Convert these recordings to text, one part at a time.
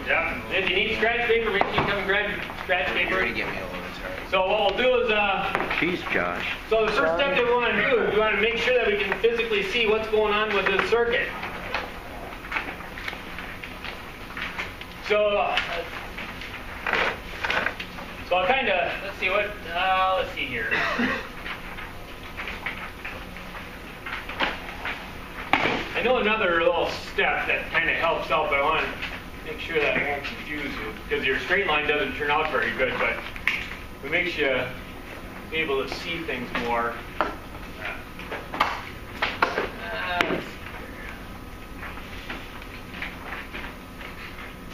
Yeah. If you need scratch paper, make sure you come and grab scratch paper. Ready to get me a little bit, sorry. So what we'll do is, Jeez, Josh. so the first step that we want to do is we want to make sure that we can physically see what's going on with this circuit. So I'll kind of, let's see here. I know another little step that kind of helps out, but I want to make sure that I won't confuse you, because your straight line doesn't turn out very good, but it makes you be able to see things more.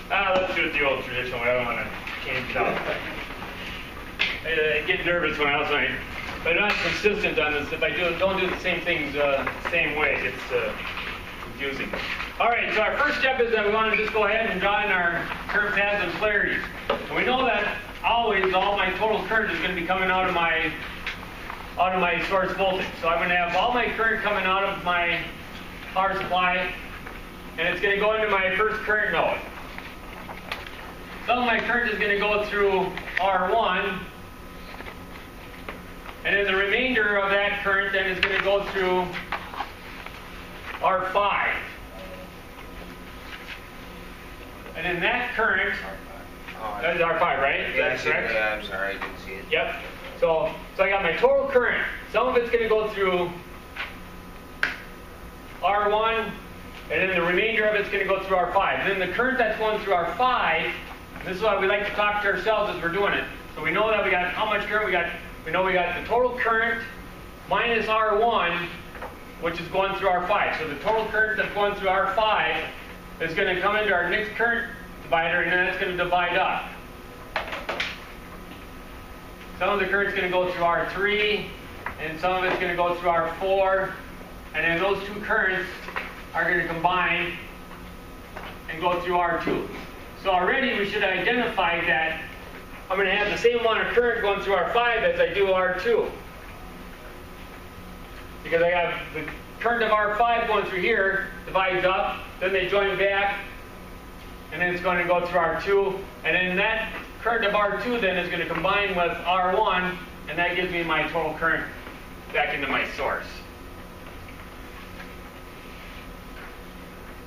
Let's do it the old traditional way. I don't want to change it up. I get nervous when if I'm not consistent on this. If I don't do the same things same way, it's confusing. All right, so our first step is that we want to just go ahead and draw in our current paths and polarities. And we know that always all my total current is going to be coming out of my source voltage. So I'm going to have all my current coming out of my power supply, and it's going to go into my first current node. Some of my current is going to go through R1, and then the remainder of that current then is going to go through R5. And then that current, that is R5, right? Yeah, That's correct? Yeah, I'm sorry, I didn't see it. Yep. So I got my total current. Some of it's going to go through R1, and then the remainder of it's going to go through R5. And then the current that's going through R5, this is why we like to talk to ourselves as we're doing it. So we know that we got how much current we got. We know we got the total current minus R1, which is going through R5. So the total current that's going through R5 is going to come into our next current divider, and then it's going to divide up. Some of the current's going to go through R3, and some of it's going to go through R4, and then those two currents are going to combine and go through R2. So already we should identify that I'm going to have the same amount of current going through R5 as I do R2. Because I have the current of R5 going through here, divides up, then they join back, and then it's going to go through R2, and then that current of R2 then is going to combine with R1, and that gives me my total current back into my source.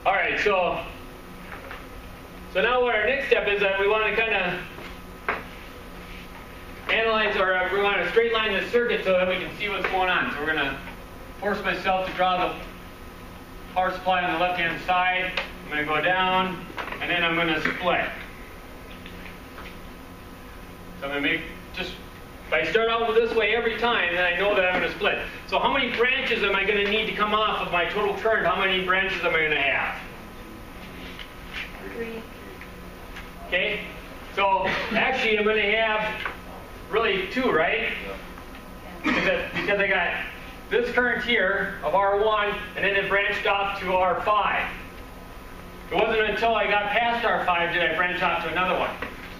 All right, so now what our next step is that we want to kind of analyze, or we want to straight line the circuit so that we can see what's going on. So we're going to force myself to draw the power supply on the left-hand side. I'm going to go down, and then I'm going to split. So I'm going to make just, if I start out with this way every time, then I know that I'm going to split. So how many branches am I going to need to come off of my total current? How many branches am I going to have? 3. Okay, so actually I'm going to have really 2, right? Because I got this current here of R1, and then it branched off to R5. It wasn't until I got past R5 did I branch off to another one.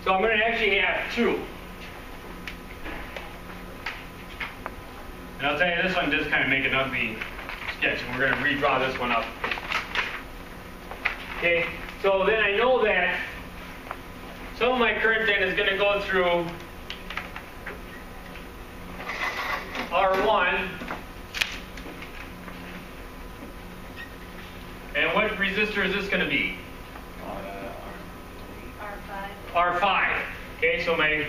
So I'm going to actually have 2. And I'll tell you, this one does kind of make an ugly sketch, and we're going to redraw this one up. Okay, so then I know that some of my current then is going to go through R1. And what resistor is this going to be? R5. R5. Okay, so my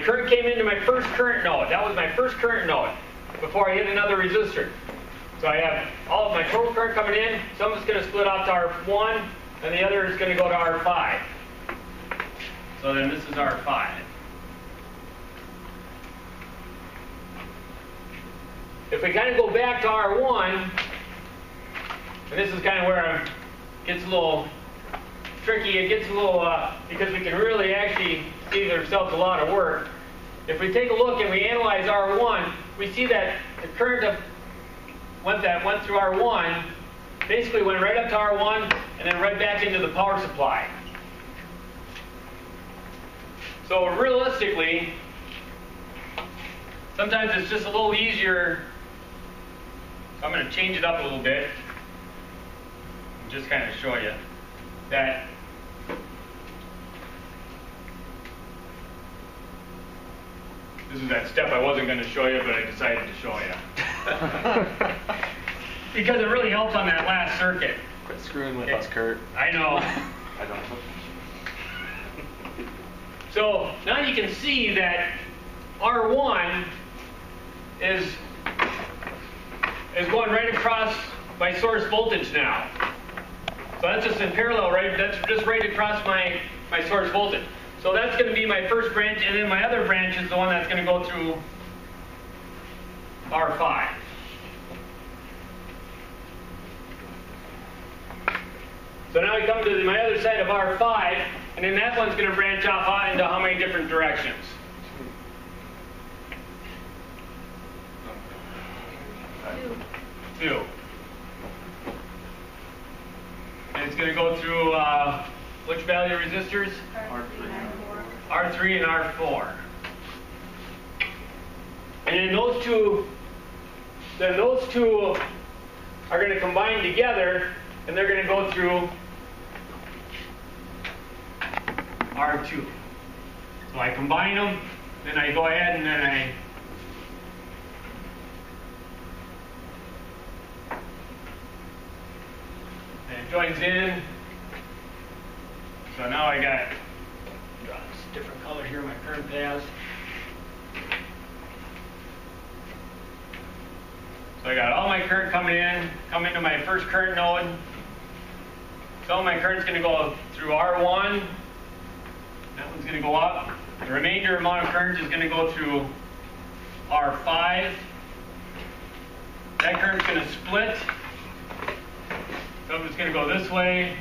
current came into my first current node. That was my first current node before I hit another resistor. So I have all of my total current coming in. Some of it's going to split out to R1, and the other is going to go to R5. So then this is R5. If we kind of go back to R1, and this is kind of where it gets a little tricky. It gets a little, because we can really actually save ourselves a lot of work. If we take a look and we analyze R1, we see that the current went through R1 basically went right up to R1 and then right back into the power supply. So realistically, sometimes it's just a little easier. So I'm going to change it up a little bit and just kind of show you that is that step I wasn't going to show you, but I decided to show you. Because it really helps on that last circuit. Quit screwing with us, Kurt. I know. I don't. So now you can see that R1 is going right across my source voltage now. So that's just in parallel, right? That's just right across my source voltage. So that's going to be my first branch, and then my other branch is the one that's going to go through R5. So now we come to my other side of R5, and then that one's going to branch off out into how many different directions? 2. And it's going to go through which value resistors? R3 and R4. And then those two are going to combine together, and they're going to go through R2. So I combine them, then I go ahead and then it joins in. So now I got draw this different color here, my current paths. So I got all my current coming into my first current node. So all my current's going to go through R1. That one's going to go up. The remainder amount of current is going to go through R5. That current's going to split. Some of it's going to go this way.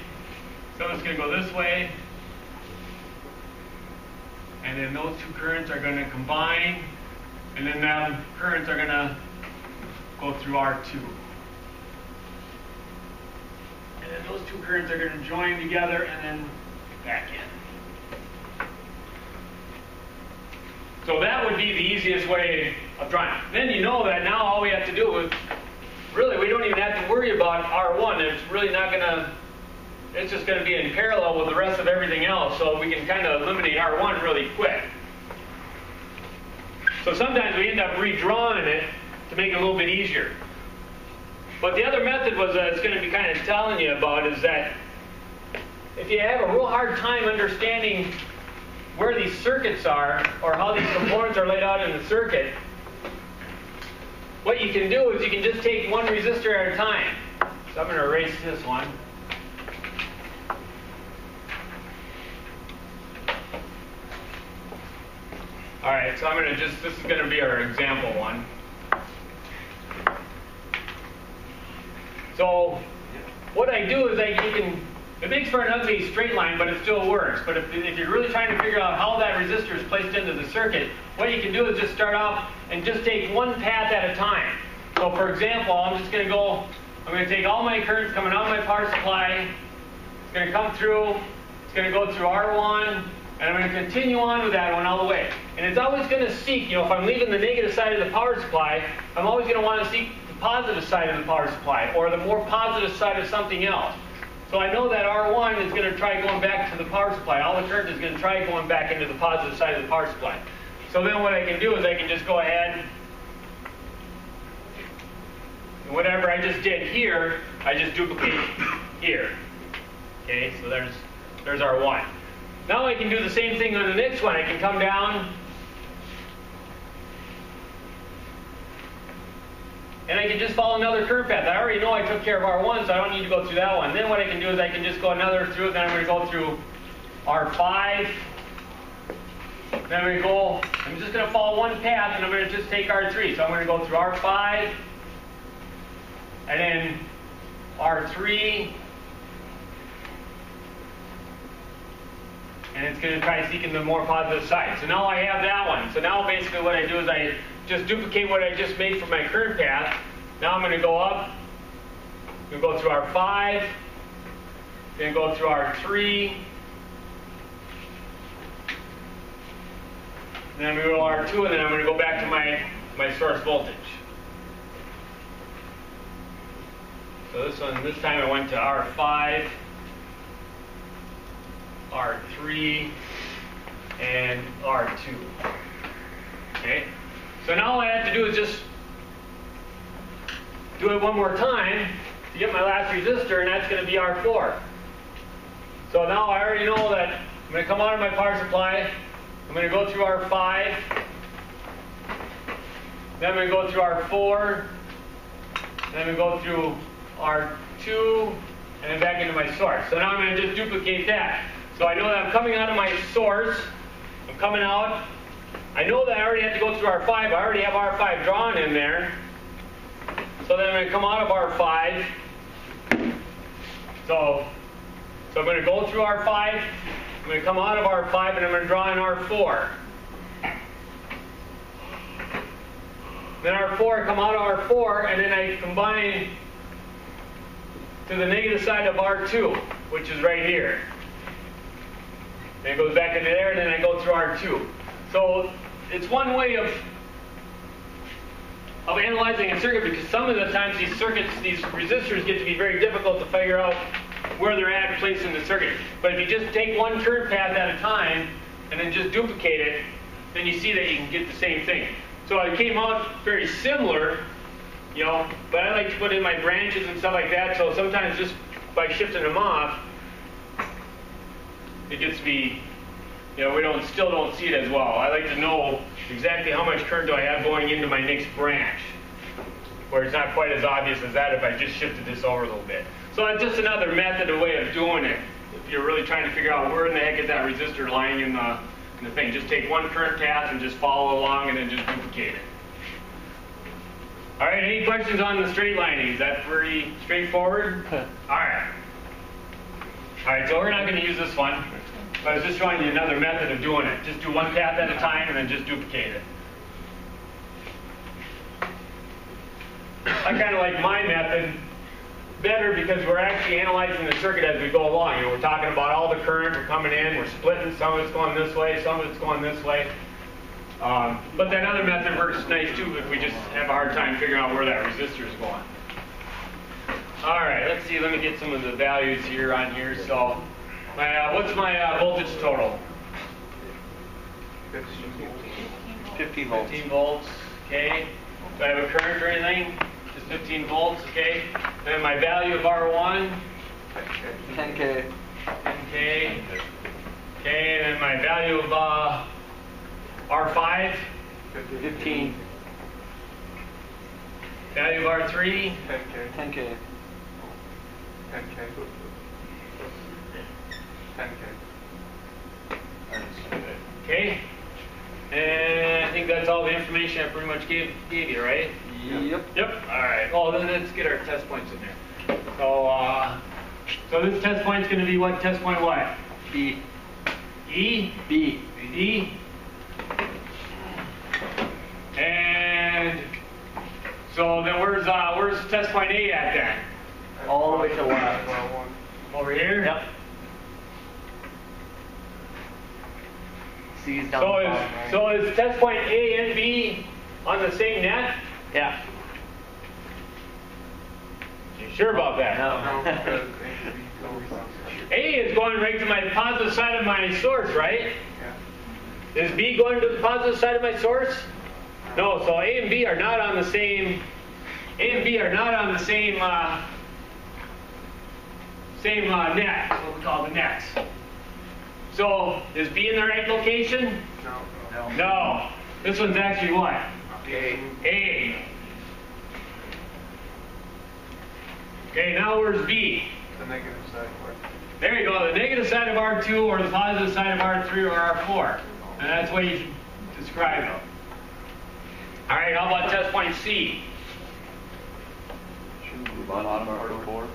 Some of it's going to go this way. And then those two currents are going to combine. And then them currents are going to go through R2. And then those two currents are going to join together and then back in. So that would be the easiest way of drawing. Then you know that now all we have to do is, really we don't even have to worry about R1. It's really not going to, it's just going to be in parallel with the rest of everything else, so we can kind of eliminate R1 really quick. So sometimes we end up redrawing it to make it a little bit easier. But the other method was it's going to be kind of telling you about is that if you have a real hard time understanding where these circuits are or how these components are laid out in the circuit, what you can do is you can just take one resistor at a time. So I'm going to erase this one. Alright, so I'm going to this is going to be our example one. So what I do is it makes for an ugly straight line, but it still works. But if you're really trying to figure out how that resistor is placed into the circuit, what you can do is just start off and just take one path at a time. So for example, I'm going to take all my currents coming out of my power supply. It's going to come through, it's going to go through R1, and I'm going to continue on with that one all the way. And it's always going to seek, if I'm leaving the negative side of the power supply, I'm always going to want to seek the positive side of the power supply, or the more positive side of something else. So I know that R1 is going to try going back to the power supply. All the current is going to try going back into the positive side of the power supply. So then what I can do is I can just go ahead, and whatever I just did here, I just duplicate here. Okay, so there's R1. Now I can do the same thing on the next one. I can come down, and I can just follow another current path. I already know I took care of R1, so I don't need to go through that one. Then what I can do is I can just go another through it. Then I'm going to go through R5. Then I'm just going to follow one path, and I'm going to just take R3. So I'm going to go through R5, and then R3, and it's going to try seeking the more positive side. So now I have that one. So now basically what I do is I just duplicate what I just made for my current path. Now I'm going to go up, I'm going to go through R5, then go through R3, then I'm going to go R2, and then I'm going to go back to my source voltage. So this time I went to R5, R3, and R2. Okay? So now all I have to do is just do it one more time to get my last resistor, and that's going to be R4. So now I already know that I'm going to come out of my power supply, I'm going to go through R5, then I'm going to go through R4, then I'm going to go through R2, and then back into my source. So now I'm going to just duplicate that. So I know that I'm coming out of my source, I'm coming out, I know that I already have to go through R5, I already have R5 drawn in there. So then I'm going to come out of R5. So I'm going to go through R5, I'm going to come out of R5, and I'm going to draw in R4. Then R4, come out of R4, and then I combine to the negative side of R2, which is right here. Then it goes back into there, and then I go through R2. So it's one way of analyzing a circuit, because some of the times these circuits, these resistors get to be very difficult to figure out where they're at placed in the circuit. But if you just take one current path at a time and then just duplicate it, then you see that you can get the same thing. So it came out very similar, you know, but I like to put in my branches and stuff like that, so sometimes just by shifting them off, it gets to be, you know, we still don't see it as well. I like to know exactly how much current do I have going into my next branch, where it's not quite as obvious as that if I just shifted this over a little bit. So it's just another method, a way of doing it. If you're really trying to figure out where in the heck is that resistor lying in the thing, just take one current path and just follow along and then just duplicate it. All right, any questions on the straight lining? Is that pretty straightforward? All right. All right, so we're not going to use this one. But I was just showing you another method of doing it. Just do one path at a time and then just duplicate it. I kind of like my method better because we're actually analyzing the circuit as we go along. You know, we're talking about all the current, we're coming in, we're splitting, some of it's going this way, some of it's going this way. But that other method works nice too if we just have a hard time figuring out where that resistor is going. All right, let's see, let me get some of the values here on here. So, what's my voltage total? 15 volts. 15 volts, okay. Do I have a current or anything? Just 15 volts, okay. Then my value of R1? 10K. 10K. Okay, and then my value of R5? 15. Value of R3? 10K. 10K. Okay. And I think that's all the information I pretty much gave you, right? Yep. Yep. All right. Well, then let's get our test points in there. So this test point's going to be what? Test point what? B. E? B. E? And so then where's test point A at then? All the way to the left. Over here? Yep. C's down So the bottom, right? so is test point A and B on the same net? Yeah. You sure about that? No. A is going right to my positive side of my source, right? Is B going to the positive side of my source? No, so A and B are not on the same. A and B are not on the same net. That's what we call the nets. So is B in the right location? No. No. This one's actually what? A. A. Okay, now where's B? The negative side. There you go, the negative side of R2 or the positive side of R3 or R4. And that's the way you should describe them. All right, how about test point C? Bottom of R4.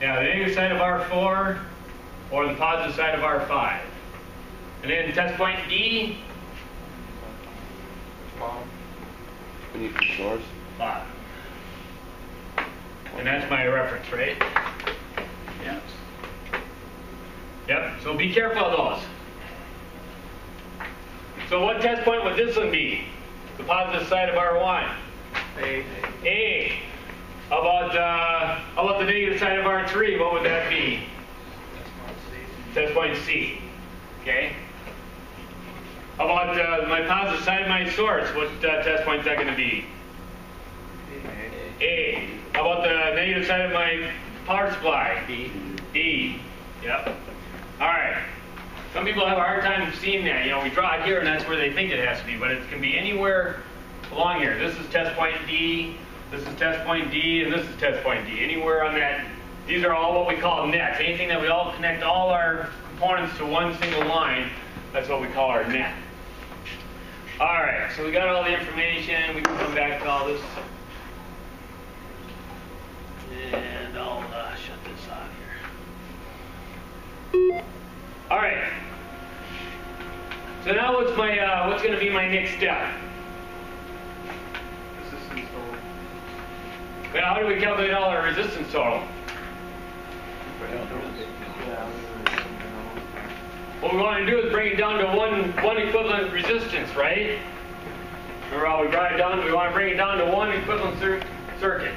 Yeah, the negative side of R4 or the positive side of R5. And then test point D? Beneath the source. Bottom. And that's my reference, right? Yes. Yep, so be careful of those. So what test point would this one be? The positive side of R1? A. A. How about the negative side of R3? What would that be? Test point C. Okay? How about my positive side of my source? What test point is that going to be? A. How about the negative side of my power supply? B. D. Yep. All right. Some people have a hard time seeing that. You know, we draw it here, and that's where they think it has to be, but it can be anywhere along here. This is test point D, this is test point D, and this is test point D. Anywhere on that. These are all what we call nets. Anything that we all connect all our components to one single line, that's what we call our net. All right, so we got all the information. We can come back to all this. And I'll shut this off here. All right. So now what's going to be my next step? Resistance total. Well, how do we calculate all our resistance total? What we want to do is bring it down to one equivalent resistance, right? Remember how we brought it down? We want to bring it down to one equivalent circuit.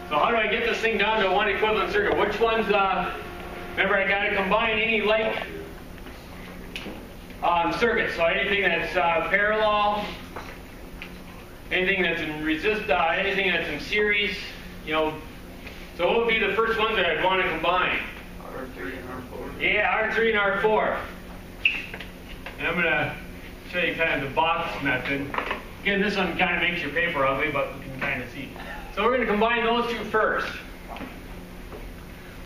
So how do I get this thing down to one equivalent circuit? Which ones, remember I got to combine any like circuits. So anything that's parallel, anything that's in anything that's in series, you know. So what would be the first ones that I'd want to combine? R3 and R4. Yeah, R3 and R4. And I'm going to show you kind of the box method. Again, this one kind of makes your paper ugly, but we can kind of see. So we're going to combine those two first.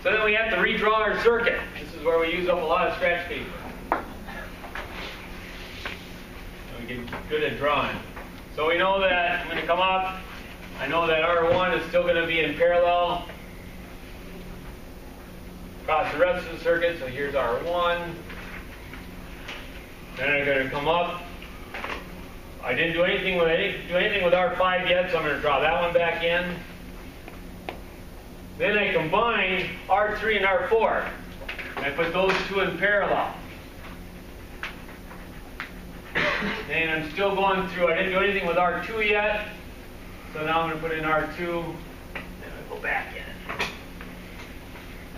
So then we have to redraw our circuit. This is where we use up a lot of scratch paper. So we get good at drawing. So we know that I'm going to come up. I know that R1 is still going to be in parallel across the rest of the circuit. So here's R1. Then I'm going to come up. I didn't do anything with R5 yet, so I'm going to draw that one back in. Then I combine R3 and R4. And I put those two in parallel. And I'm still going through, I didn't do anything with R2 yet. So now I'm going to put in R2, and I go back in.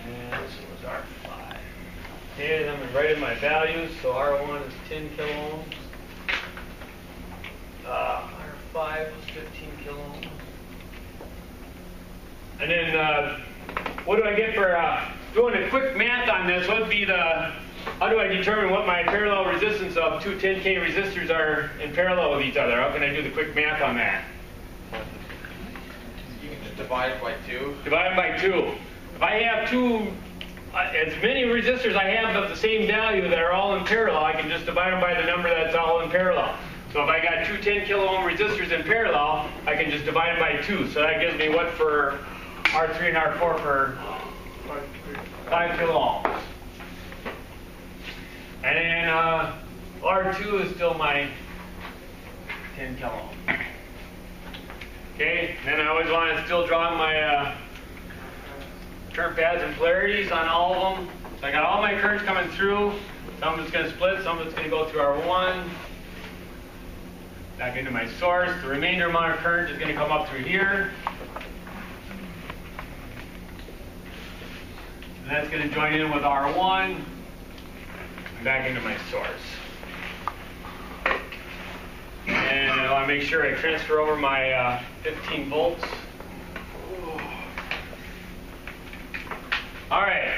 And this was R5. Okay, then I'm going to write in my values. So R1 is 10 kilo ohms. R5 is 15 kilo ohms. And then, what do I get for doing a quick math on this? What would be how do I determine what my parallel resistance of two 10K resistors are in parallel with each other? How can I do the quick math on that? You can just divide it by 2. Divide by 2. If I have as many resistors I have of the same value that are all in parallel, I can just divide them by the number that's all in parallel. So if I got two 10 kilo ohm resistors in parallel, I can just divide them by 2. So that gives me what for R3 and R4 for 5 kilo ohms. And then R2 is still my 10 kilo ohm. Okay, and then I always want to still draw my current paths and polarities on all of them. So I got all my currents coming through. Some of it's going to split, some of it's going to go through R1. Back into my source. The remainder amount of current is going to come up through here. And that's going to join in with R1 and back into my source. And I want to make sure I transfer over my 15 volts. All right.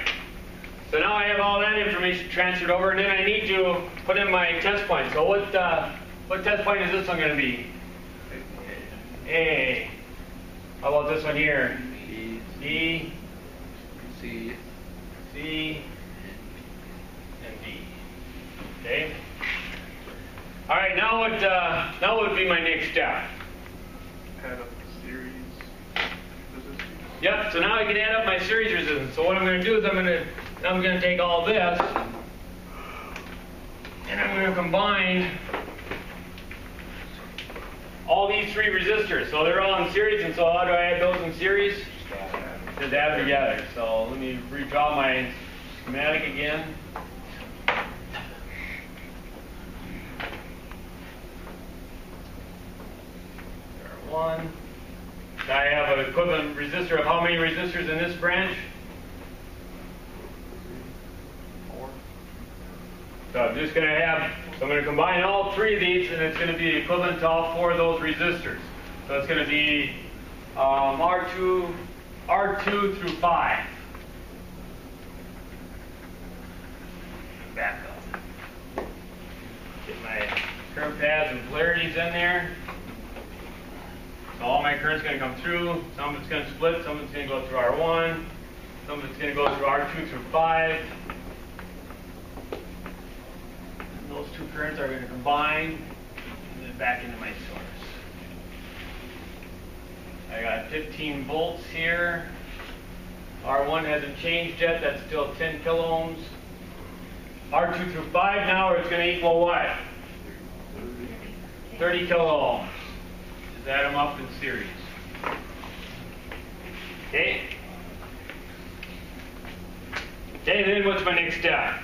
So now I have all that information transferred over, and then I need to put in my test point. So what test point is this one going to be? A. How about this one here? B. C. C. And D. Okay. All right. Now what would be my next step? Add up the series resistance. Yep. So now I can add up my series resistance. So what I'm going to do is I'm going to take all this and I'm going to combine all these three resistors. So they're all in series, and so how do I add those in series? Just add them together. So let me redraw my schematic again. There, one. Now I have an equivalent resistor of how many resistors in this branch? 4. So I'm just going to have, so I'm going to combine all three of these, and it's going to be equivalent to all four of those resistors. So it's going to be R2 through 5. Back up. Get my current paths and polarities in there. So all my current's going to come through. Some of it's going to split. Some of it's going to go through R1. Some of it's going to go through R2 through 5. And those two currents are going to combine and then back into my source. I got 15 volts here. R1 hasn't changed yet. That's still 10 kiloohms. R2 through 5 now is going to equal what? 30 kiloohms. Just add them up in series. Okay? Okay, then what's my next step?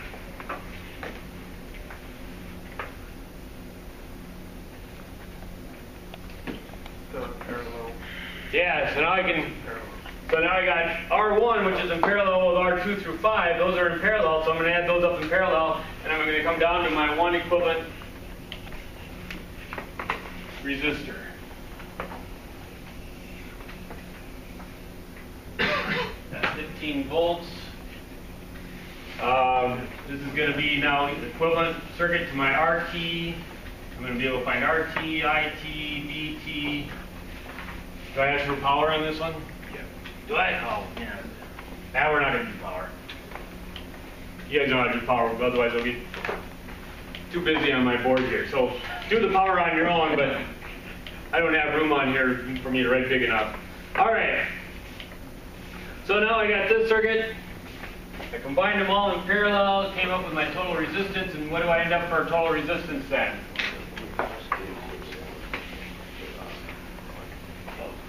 The parallel. Yeah, so now I can, so now I got R1, which is in parallel with R2 through 5. Those are in parallel, so I'm going to add those up in parallel, and I'm going to come down to my one equivalent resistor. That's 15 volts. This is going to be now equivalent circuit to my RT. I'm going to be able to find RT, IT, BT. Do I ask for power on this one? Yeah. Do I? Oh, yeah. Now we're not going to do power. You guys know how to do power, otherwise I'll get too busy on my board here. So do the power on your own, but I don't have room on here for me to write big enough. All right. So now I got this circuit. I combined them all in parallel, came up with my total resistance, and what do I end up for total resistance then?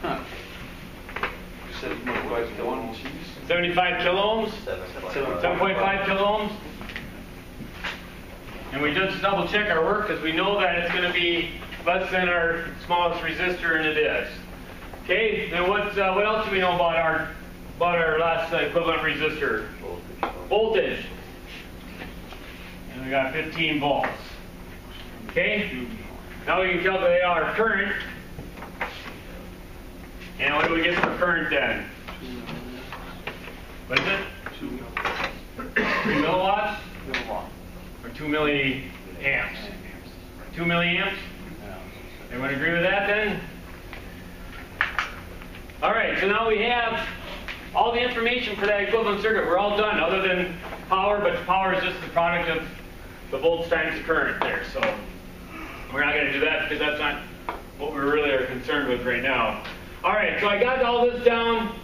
Huh. You said 75 kiloohms? 7.5 kiloohms? And we just double check our work because we know that it's going to be less than our smallest resistor, and it is. Okay, then what else do we know about our last equivalent resistor? Voltage. And we got 15 volts. Okay? Now we can calculate our current. And what do we get for current then? What is it? 3 milliwatts? Or 2 milliamps? 2 milliamps? Everyone agree with that then? All right, so now we have all the information for that equivalent circuit. We're all done other than power, but power is just the product of the volts times the current there. So we're not going to do that because that's not what we really are concerned with right now. All right, so I got all this down,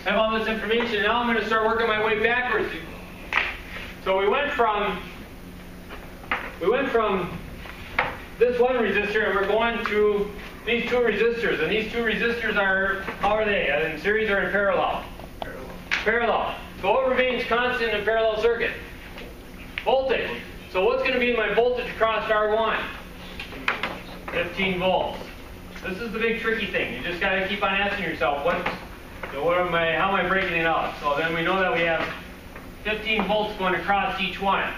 have all this information. Now I'm going to start working my way backwards. So we went from this one resistor, and we're going to these two resistors. And these two resistors are, how are they? In series or in parallel? Parallel. So what remains constant in a parallel circuit? Voltage. So what's going to be my voltage across R1? 15 volts. This is the big tricky thing. You just got to keep on asking yourself, how am I breaking it up? So then we know that we have 15 volts going across each one.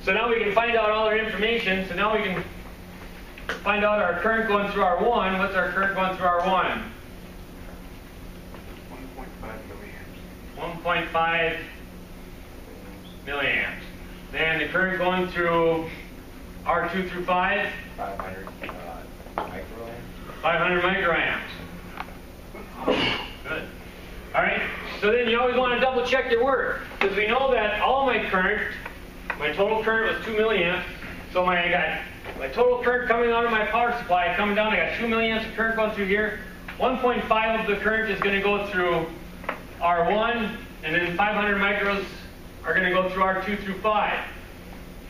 So now we can find out all our information. So now we can find out our current going through R1. What's our current going through R1? 1.5 milliamps. Then the current going through R2 through 5? 500 microamps. 500 microamps. Good. All right. So then you always want to double check your work because we know that all my current, my total current was 2 milliamps. So I got my total current coming out of my power supply coming down. I got 2 milliamps of current going through here. 1.5 of the current is going to go through R1, and then 500 micros are going to go through R2 through 5.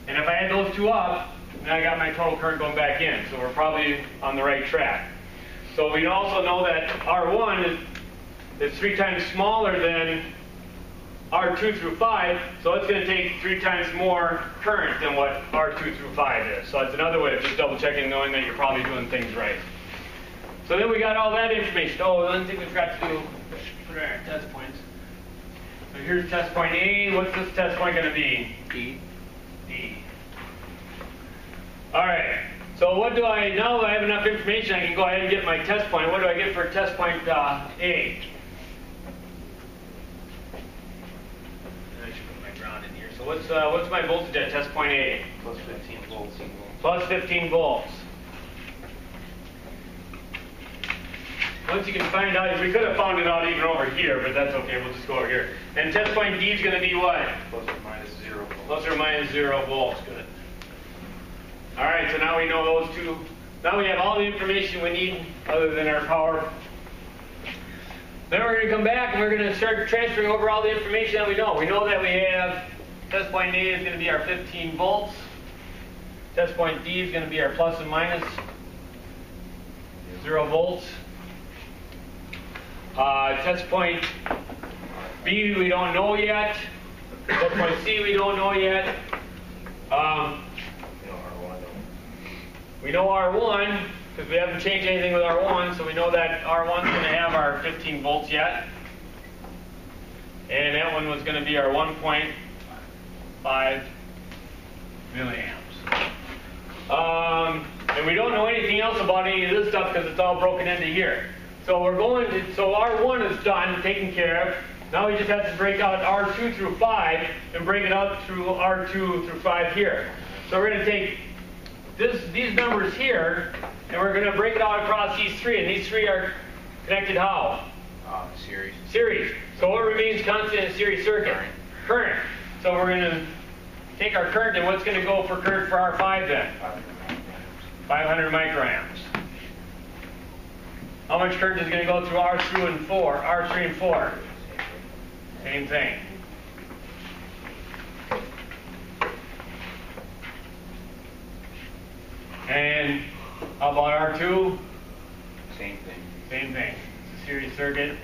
And if I add those two up, then I got my total current going back in. So we're probably on the right track. So we also know that R1 is 3 times smaller than R2 through 5, so it's going to take 3 times more current than what R2 through 5 is. So that's another way of just double checking, knowing that you're probably doing things right. So then we got all that information. Oh, one thing we forgot to do, put our test points. So here's test point A. What's this test point going to be? D. D. All right. So what do I, now that I have enough information, I can go ahead and get my test point. What do I get for test point A? I should put my ground in here. So what's my voltage at test point A? Plus 15 volts. Plus 15 volts. Once you can find out, we could have found it out even over here, but that's okay. We'll just go over here. And test point D is going to be what? Plus or minus 0 volts. Plus or minus 0 volts. Good. All right, so now we know those two. Now we have all the information we need other than our power. Then we're going to come back and we're going to start transferring over all the information that we know. We know that we have test point A is going to be our 15 volts. Test point D is going to be our plus and minus 0 volts. Test point B we don't know yet. Test point C we don't know yet. We know R1 because we haven't changed anything with R1, so we know that R1 is going to have our 15 volts yet. And that one was going to be our 1.5 milliamps. And we don't know anything else about any of this stuff because it's all broken into here. So we're going to, so R1 is done, taken care of. Now we just have to break out R2 through 5 and break it out through R2 through 5 here. So we're going to take these numbers here, and we're going to break it out across these three, and these three are connected how? Series. Series. So what remains constant in a series circuit? Current. So we're going to take our current, and what's going to go for current for R5 then? 500 microamps. How much current is going to go through R3 and 4? Same thing. And how about R2? Same thing. Same thing. It's a series circuit.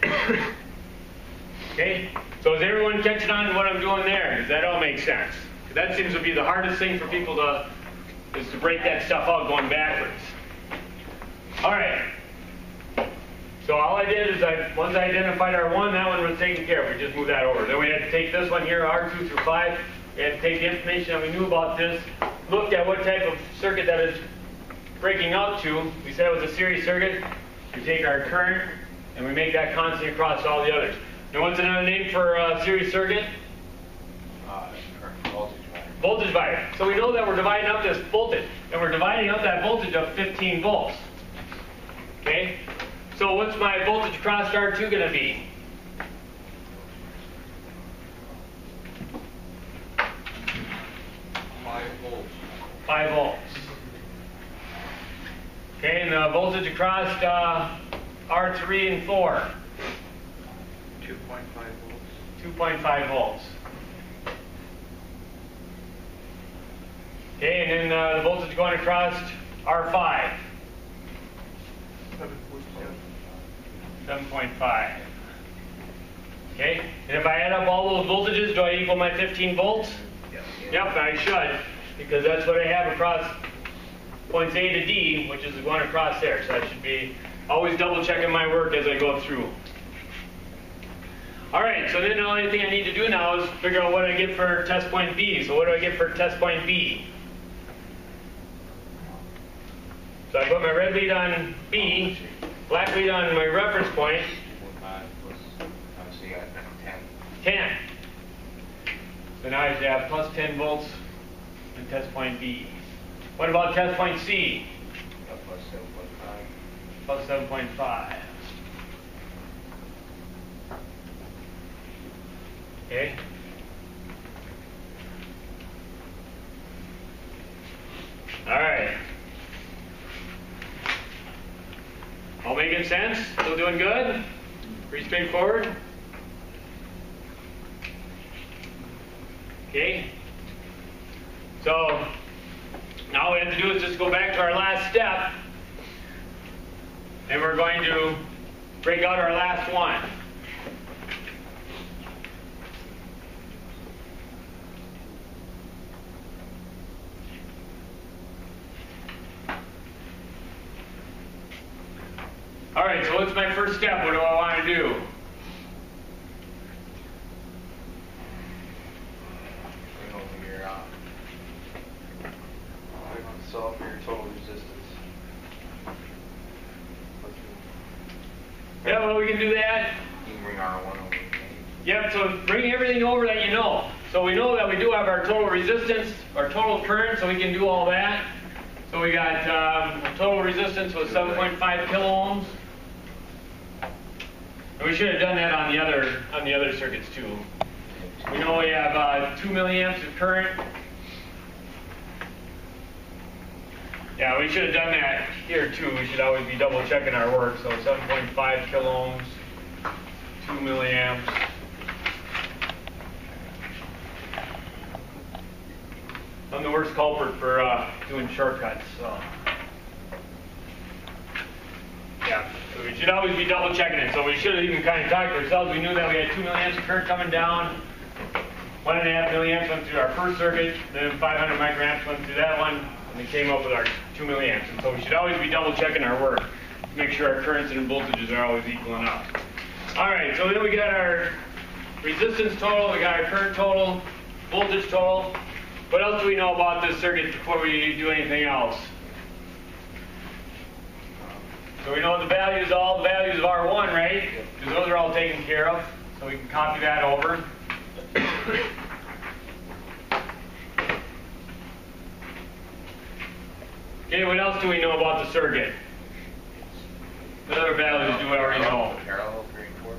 Okay? So is everyone catching on to what I'm doing there? Does that all make sense? That seems to be the hardest thing for people to break that stuff out going backwards. All right. So all I did is once I identified R1, that one was taken care of. We just moved that over. Then we had to take this one here, R2 through 5. We had to take the information that we knew about this, looked at what type of circuit that is breaking out to. We said it was a series circuit. We take our current and we make that constant across all the others. And what's another name for a series circuit? Current voltage divider. Voltage divider. So we know that we're dividing up this voltage, and we're dividing up that voltage of 15 volts. Okay? So what's my voltage across R2 going to be? 5 volts. 5 volts. Okay, and the voltage across R3 and 4? 2.5 volts. 2.5 volts. Okay, and then the voltage going across R5? 7.5. Okay, and if I add up all those voltages, do I equal my 15 volts? Yes. Yep, I should, because that's what I have across points A to D, which is the one across there. So I should be always double checking my work as I go through. All right, so then the only thing I need to do now is figure out what I get for test point B. So what do I get for test point B? So I put my red lead on B, black lead on my reference point. 10. So now I have plus 10 volts in test point B. What about test point C? Plus 7.5. Plus 7.5. Okay. All right. All making sense? Still doing good? Pretty straightforward? Okay. So now all we have to do is just go back to our last step, and we're going to break out our last one. All right, so what's my first step? What do I want to do? we can do that? You can bring R1 over. Yep, so bring everything over that you know. So we know that we do have our total resistance, our total current, so we can do all that. So we got total resistance was 7.5 kiloohms. And we should have done that on the other circuits too. We know we have 2 milliamps of current. Yeah, we should have done that here too. We should always be double checking our work. So 7.5 kiloohms, 2 milliamps. I'm the worst culprit for doing shortcuts. So. Yeah, so we should always be double checking it. So we should have even kind of talked to ourselves. We knew that we had 2 milliamps of current coming down. 1.5 milliamps went through our first circuit. Then 500 microamps went through that one. And we came up with our 2 milliamps. And so we should always be double checking our work to make sure our currents and voltages are always equaling up. All right, so then we got our resistance total. We got our current total, voltage total. What else do we know about this circuit before we do anything else? So we know the values, all the values of R1, right? Because those are all taken care of. So we can copy that over. Okay, what else do we know about the circuit? What other values do we already know? Parallel, 3 and 4?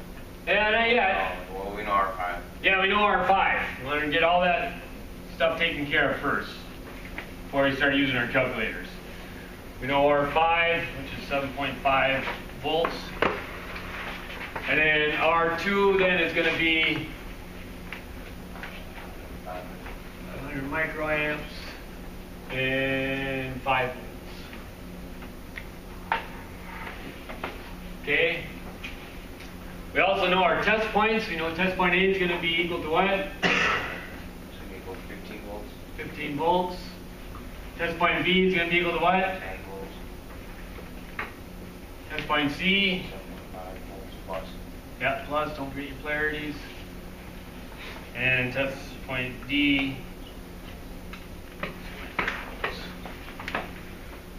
Yeah, not yet. Well, we know R5. Yeah, we know R5. We want to get all that stuff taken care of first before we start using our calculators. We know R5, which is 7.5 volts. And then R2 then is going to be 100 microamps and 5 volts. Okay. We also know our test points. We know test point A is going to be equal to what? It's going to equal 15 volts. 15 volts. Test point B is going to be equal to what? 10 volts. Test point C. 7.5 volts plus. Yeah, plus, don't forget your polarities. And test point D.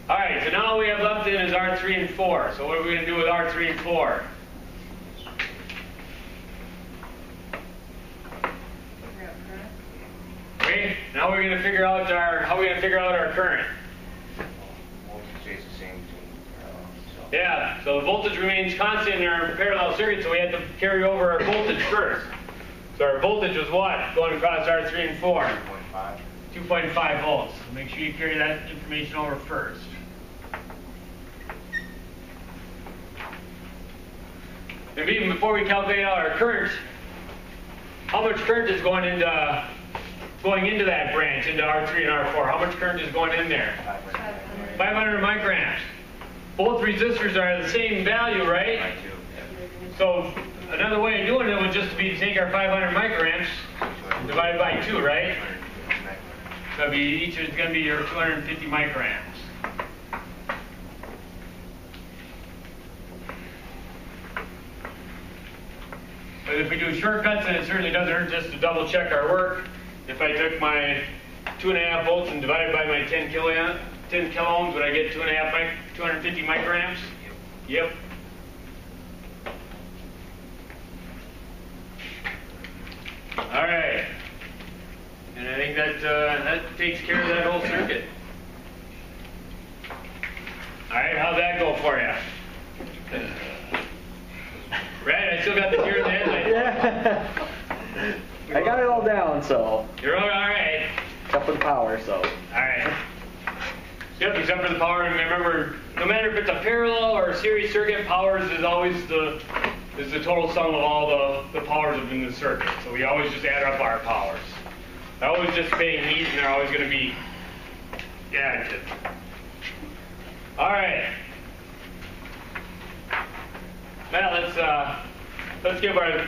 All right, so now all we have left in is R3 and 4. So what are we going to do with R3 and 4? Okay, now we're going to figure out how we're going to figure out our current. Voltage stays the same between parallel. So. Yeah, so the voltage remains constant in our parallel circuit, so we had to carry over our voltage first. So our voltage was what? Going across R3 and 4? 2.5. 2.5 volts. So make sure you carry that information over first. And even before we calculate out our current, how much current is going into that branch, into R3 and R4? How much current is going in there? 500 microamps. Both resistors are the same value, right? I do. So another way of doing it would just be to take our 500 microamps and divide it by 2, right? So each is going to be your 250 microamps. But if we do shortcuts, then it certainly doesn't hurt just to double check our work. If I took my 2.5 volts and divided by my 10 kiloohms, would I get 250 microamps? Yep. All right. And I think that takes care of that whole circuit. All right, how'd that go for you? Right, I still got the deer in the headlight. Yeah. I got it all down, so. You're all right. Except for the power, so. All right. Yep, except for the power. And remember, no matter if it's a parallel or a series circuit, powers is always the total sum of all the powers within the circuit. So we always just add up our powers. They're always dissipating heat, and they're always going to be additive. All right. Well, let's give our.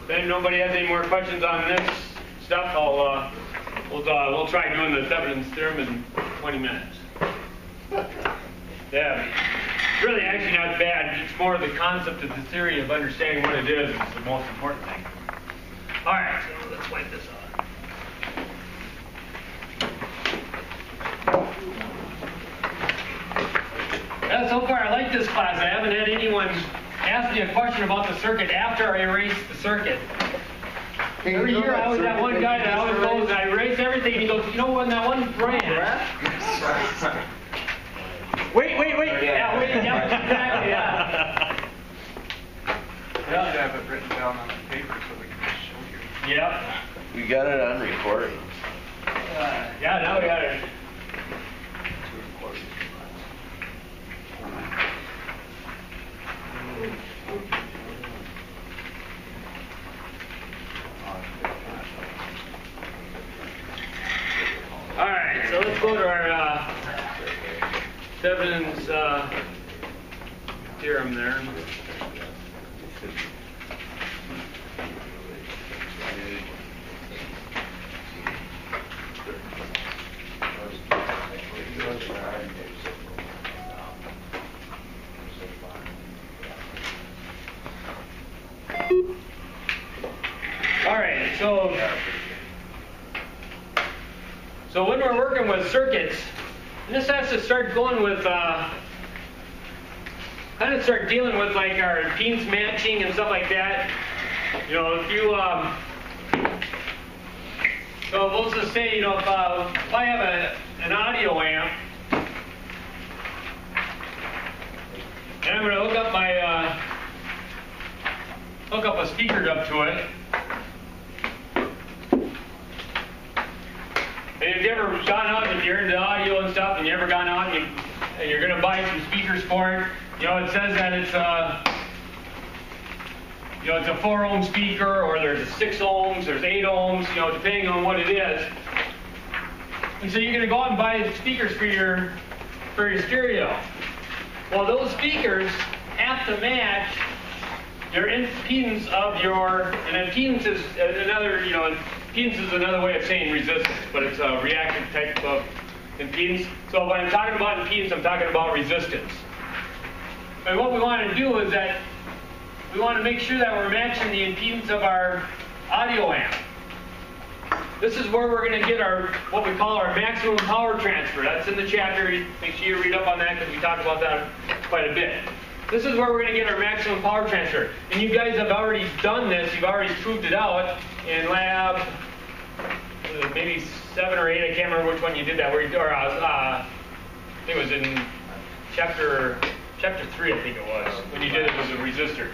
Then if nobody has any more questions on this stuff, we'll try doing the Thevenin's theorem in 20 minutes. Yeah, really actually not bad. It's more the concept of the theory of understanding what it is the most important thing. All right, so let's wipe this off. Yeah, so far I like this class. I haven't had anyone asked me a question about the circuit after I erased the circuit. Every year I always have one guy that always goes, I erase everything, and he goes, you know, when that one branch. Wait. Yeah, wait, yeah, exactly, yeah. We should have it written down on the paper so we can just show you. Yep. We got it on recording. Yeah, now we got it. All right, so let's go to our Thevenin's theorem there. All right, so when we're working with circuits, and this has to start going with, kind of start dealing with like our impedance matching and stuff like that. You know, if you, so we'll just say, you know, if I have an audio amp, and I'm going to hook up a speaker up to it. And if you ever gone out, if you're into audio and stuff, and you ever gone out and you're going to buy some speakers for it, you know, it says that it's you know, it's a 4 ohm speaker, or there's 6 ohms, there's 8 ohms, you know, depending on what it is. And so you're going to go out and buy speakers for your stereo. Well, those speakers have to match your impedance of your, and impedance is another, you know, impedance is another way of saying resistance, but it's a reactive type of impedance. So when I'm talking about impedance, I'm talking about resistance. And what we want to do is that we want to make sure that we're matching the impedance of our audio amp. This is where we're going to get our, what we call our maximum power transfer. That's in the chapter. Make sure you read up on that because we talk about that quite a bit. This is where we're going to get our maximum power transfer. And you guys have already done this. You've already proved it out in lab, maybe 7 or 8. I can't remember which one you did that. Where you, or I think it was in chapter 3, I think it was, when you did it with a resistor.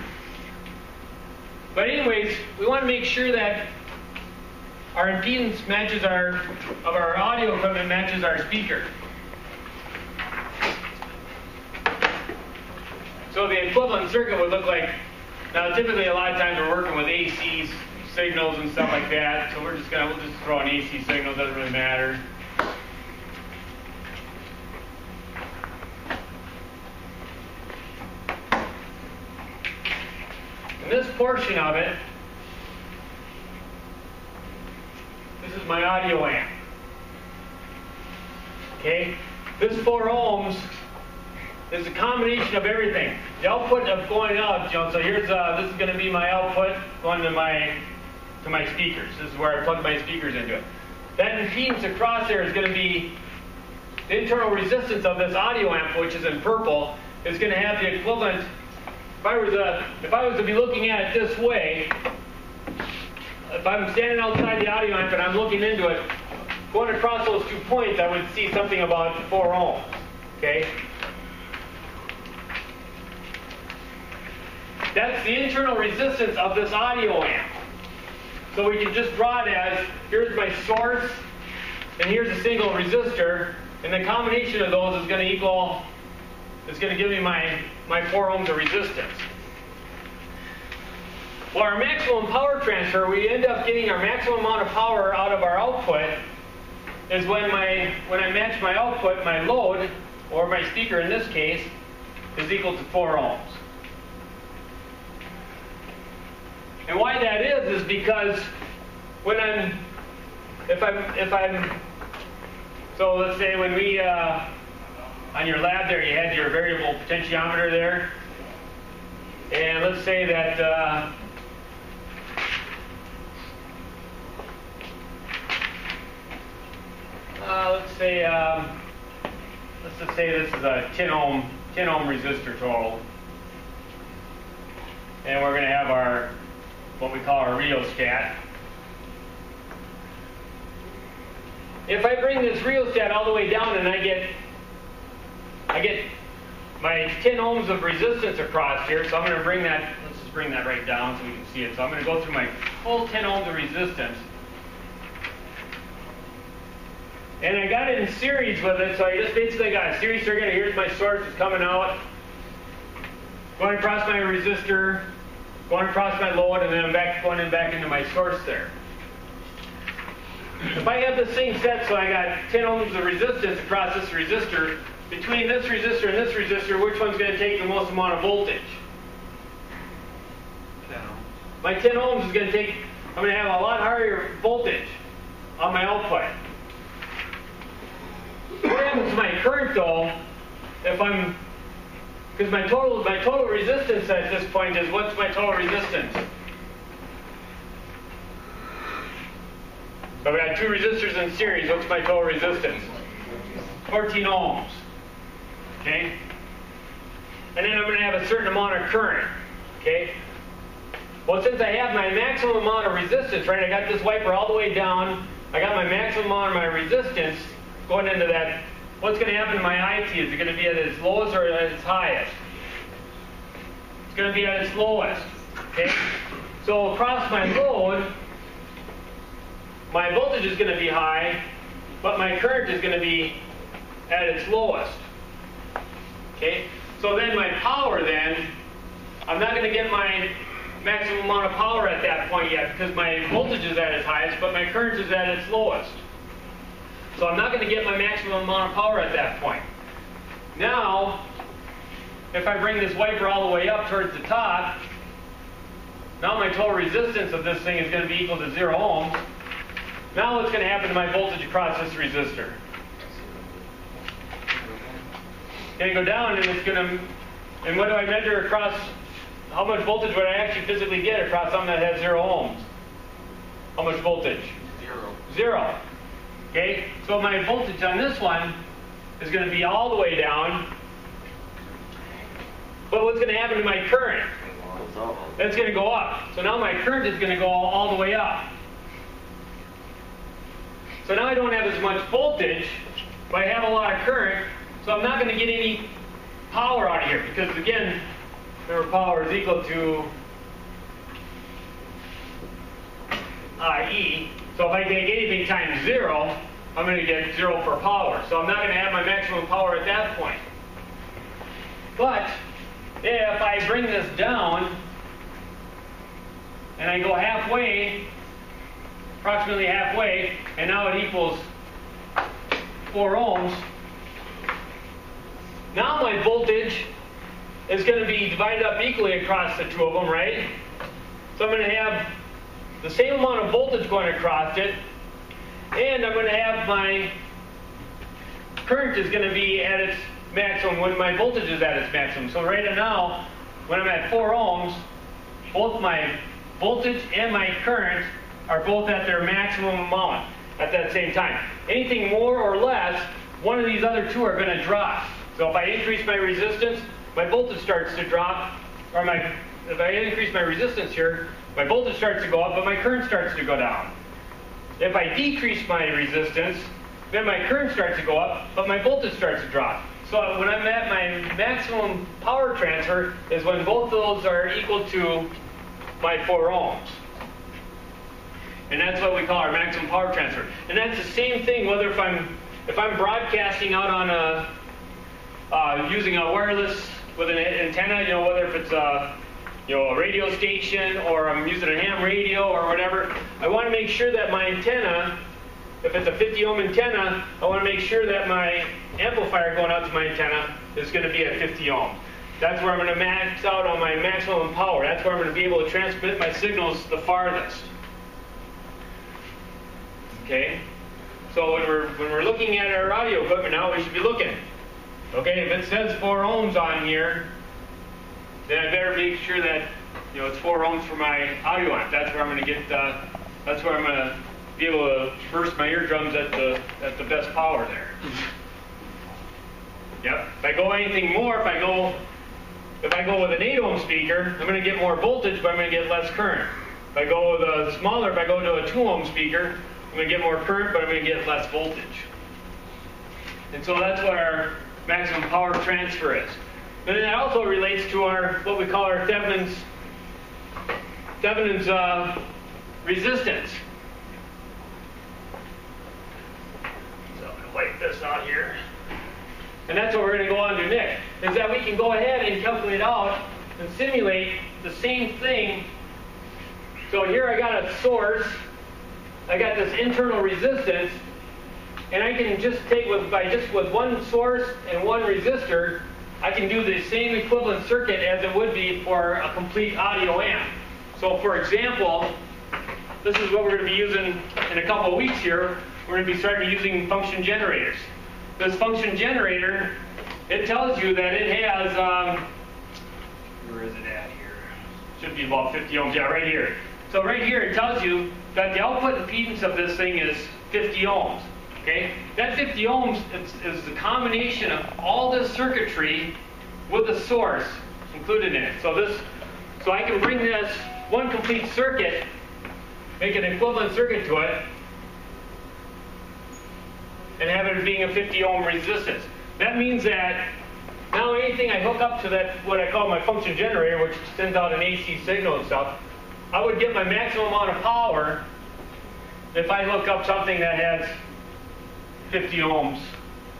But anyways, we want to make sure that our impedance matches of our audio equipment matches our speaker. So the equivalent circuit would look like, now typically a lot of times we're working with AC signals and stuff like that, so we'll just throw an AC signal, doesn't really matter. And this portion of it, this is my audio amp. Okay? This 4 ohms is a combination of everything. The output of going out, you know, so here's this is going to be my output going to my speakers. This is where I plug my speakers into it. That impedance across there is going to be the internal resistance of this audio amp, which is in purple, is going to have the equivalent. If I was to be looking at it this way, if I'm standing outside the audio amp and I'm looking into it, going across those 2 points, I would see something about 4 ohms. Okay? That's the internal resistance of this audio amp. So we can just draw it as, here's my source, and here's a single resistor, and the combination of those is going to equal, it's going to give me my 4 ohms of resistance. Well, our maximum power transfer, we end up getting our maximum amount of power out of our output is when I match my output, my load, or my speaker in this case, is equal to 4 ohms. And why that is because when so let's say when we, on your lab there, you had your variable potentiometer there. And let's say that, let's just say this is a 10 ohm resistor total. and we're going to have our, what we call our rheostat. If I bring this rheostat all the way down and I get my 10 ohms of resistance across here, so I'm going to bring that, let's just bring that right down so we can see it. So I'm going to go through my full 10 ohms of resistance. And I got it in series with it, so I just basically got a series circuit. Here's my source, it's coming out, going across my resistor, going across my load, and then I'm going back into my source there. If I have this thing set so I got 10 ohms of resistance across this resistor, between this resistor and this resistor, which one's going to take the most amount of voltage? 10 ohms. My 10 ohms is going to take, I'm going to have a lot higher voltage on my output. What happens to my current though, if I'm, because my total resistance at this point is, what's my total resistance? So I've got two resistors in series, what's my total resistance? 14 ohms. Okay? And then I'm going to have a certain amount of current. Okay? Well, since I have my maximum amount of resistance, right, I got this wiper all the way down, I got my maximum amount of my resistance going into that, what's going to happen to my IT? Is it going to be at its lowest or at its highest? It's going to be at its lowest. Okay? So across my load, my voltage is going to be high, but my current is going to be at its lowest. Okay? So then my power then, I'm not going to get my maximum amount of power at that point yet because my voltage is at its highest, but my current is at its lowest. So I'm not going to get my maximum amount of power at that point. Now, if I bring this wiper all the way up towards the top, now my total resistance of this thing is going to be equal to 0 ohms. Now what's going to happen to my voltage across this resistor? It's going to go down, and it's going to, and what do I measure across, how much voltage would I actually physically get across something that has 0 ohms? How much voltage? 0. Okay, so my voltage on this one is going to be all the way down. But what's going to happen to my current? It's going to go up. So now my current is going to go all the way up. So now I don't have as much voltage, but I have a lot of current, so I'm not going to get any power out of here because, again, remember, power is equal to IE. So if I take anything times 0, I'm going to get 0 for power. So I'm not going to have my maximum power at that point. But if I bring this down and I go halfway, approximately halfway, and now it equals 4 ohms, now my voltage is going to be divided up equally across the two of them, right? So I'm going to have the same amount of voltage going across it, and I'm going to have my current is going to be at its maximum when my voltage is at its maximum. So right now, when I'm at 4 ohms, both my voltage and my current are both at their maximum amount at that same time. Anything more or less, one of these other two are going to drop. So if I increase my resistance, my voltage starts to drop, or if I increase my resistance here, my voltage starts to go up, but my current starts to go down. If I decrease my resistance, then my current starts to go up, but my voltage starts to drop. So when I'm at my maximum power transfer is when both those are equal to my 4 ohms. And that's what we call our maximum power transfer. And that's the same thing whether if I'm broadcasting out on using a wireless with an antenna, whether if it's a radio station or I'm using a ham radio or whatever, I want to make sure that my antenna, if it's a 50 ohm antenna, I want to make sure that my amplifier going out to my antenna is going to be at 50 ohm. That's where I'm going to max out on my maximum power. That's where I'm going to be able to transmit my signals the farthest. Okay? So when we're looking at our audio equipment now, we should be looking. Okay, if it says 4 ohms on here, then I better make sure that it's 4 ohms for my audio amp. That's where I'm going to get. That's where I'm going to be able to burst my eardrums at the best power there. Yep. If I go anything more, if if I go with an 8 ohm speaker, I'm going to get more voltage, but I'm going to get less current. If I go with a smaller, if I go to a 2 ohm speaker, I'm going to get more current, but I'm going to get less voltage. And so that's what our maximum power transfer is. And that also relates to our, what we call our Thevenin's resistance. So I'm going to wipe this out here. And that's what we're going to go on to next, is that we can go ahead and calculate out and simulate the same thing. So here I got a source, I got this internal resistance, and I can just take with one source and one resistor, I can do the same equivalent circuit as it would be for a complete audio amp. So for example, this is what we're going to be using in a couple of weeks here. We're going to be starting using function generators. This function generator, it tells you that it has, where is it at here? Should be about 50 ohms, yeah, right here. So right here it tells you that the output impedance of this thing is 50 ohms. Okay? That 50 ohms is the combination of all this circuitry with the source included in it. So I can bring this one complete circuit, make an equivalent circuit to it, and have it being a 50 ohm resistance. That means that now anything I hook up to that, what I call my function generator, which sends out an AC signal and stuff, I would get my maximum amount of power if I hook up something that has 50 ohms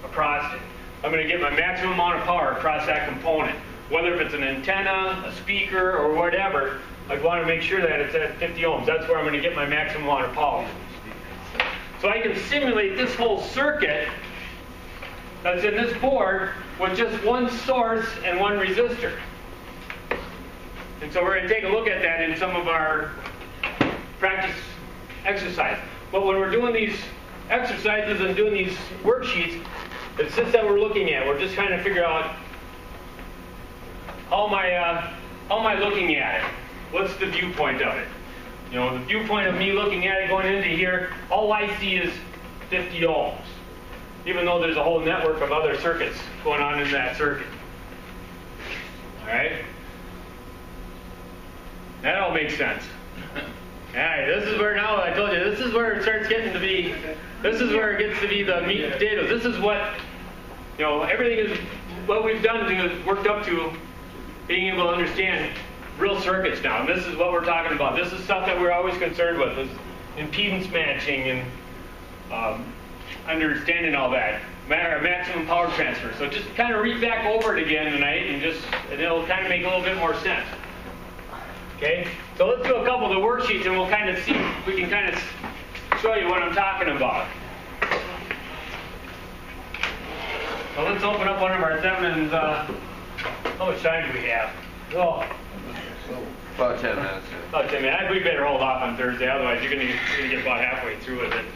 across it. I'm going to get my maximum amount of power across that component. Whether if it's an antenna, a speaker, or whatever, I want to make sure that it's at 50 ohms. That's where I'm going to get my maximum amount of power. So I can simulate this whole circuit that's in this board with just one source and one resistor. And so we're going to take a look at that in some of our practice exercises. But when we're doing these exercises and doing these worksheets, it's just that we're looking at. We're just trying to figure out how am I looking at it? What's the viewpoint of it? You know, the viewpoint of me looking at it going into here, all I see is 50 ohms, even though there's a whole network of other circuits going on in that circuit. All right? That all makes sense. All right, this is where now, I told you, this is where it starts getting to be, this is where it gets to be the meat and potatoes. This is what, you know, everything is, what we've done to, worked up to being able to understand real circuits now. And this is what we're talking about. This is stuff that we're always concerned with, is impedance matching and understanding all that. Maximum power transfer. So just kind of read back over it again tonight and it'll kind of make a little bit more sense. Okay? So let's do a couple of the worksheets and we'll kind of see, we can kind of show you what I'm talking about. So let's open up one of our Thevenin's, how much time do we have? Oh. About 10 minutes. About 10 minutes. We better hold off on Thursday, otherwise you're going to get about halfway through with it.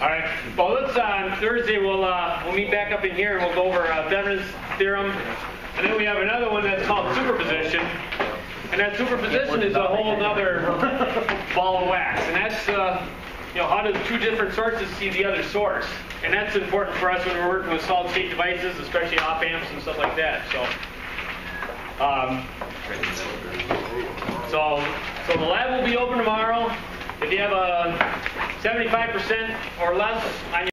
All right. Well, let's on Thursday we'll meet back up in here and we'll go over Thevenin's theorem, and then we have another one that's called superposition, and that superposition is a whole other ball of wax, and that's you know, how do two different sources see the other source, and that's important for us when we're working with solid-state devices, especially op amps and stuff like that. So the lab will be open tomorrow. If you have a 75% or less on your